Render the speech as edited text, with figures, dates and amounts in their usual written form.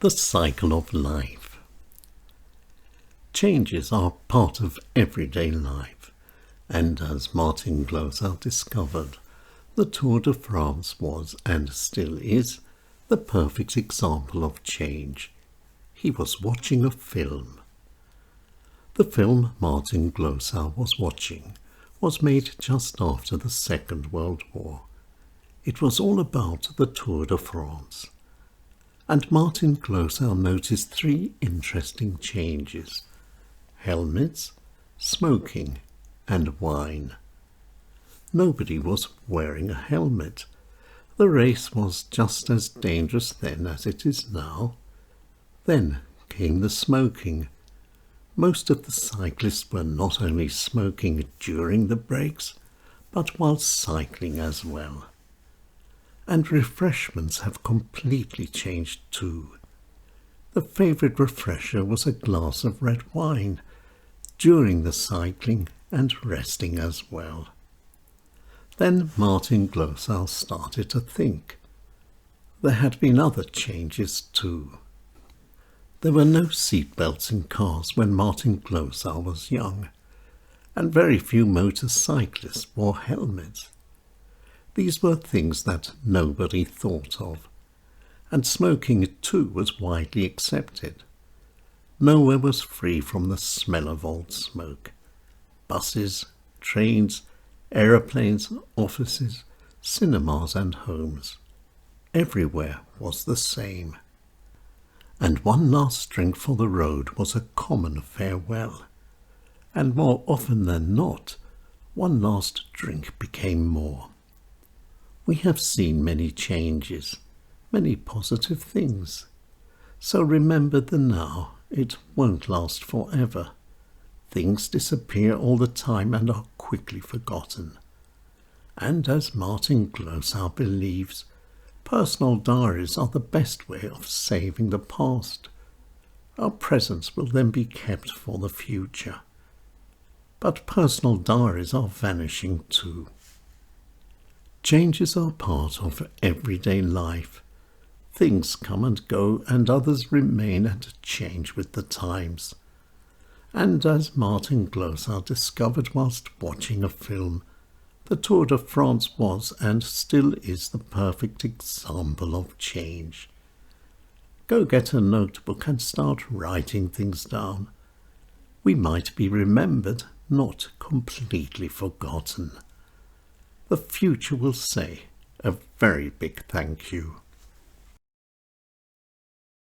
The cycle of life. Changes are part of everyday life, and as Martin Glossauer discovered, the Tour de France was, and still is, the perfect example of change. He was watching a film. The film Martin Glossauer was watching was made just after the Second World War. It was all about the Tour de France. And Martin Glossauer noticed three interesting changes: helmets, smoking, and wine. Nobody was wearing a helmet. The race was just as dangerous then as it is now. Then came the smoking. Most of the cyclists were not only smoking during the breaks, but while cycling as well. And refreshments have completely changed too. The favourite refresher was a glass of red wine, during the cycling and resting as well. Then Martin Glossauer started to think. There had been other changes too. There were no seat belts in cars when Martin Glossauer was young, and very few motorcyclists wore helmets. These were things that nobody thought of, and smoking too was widely accepted. Nowhere was free from the smell of old smoke. Buses, trains, aeroplanes, offices, cinemas and homes. Everywhere was the same. And one last drink for the road was a common farewell. And more often than not, one last drink became more. We have seen many changes, many positive things. So remember the now, it won't last forever. Things disappear all the time and are quickly forgotten. And as Martin Glossauer believes, personal diaries are the best way of saving the past. Our presents will then be kept for the future. But personal diaries are vanishing too. Changes are part of everyday life. Things come and go, and others remain and change with the times. And as Martin Glossauer discovered whilst watching a film, the Tour de France was and still is the perfect example of change. Go get a notebook and start writing things down. We might be remembered, not completely forgotten. The future will say a very big thank you.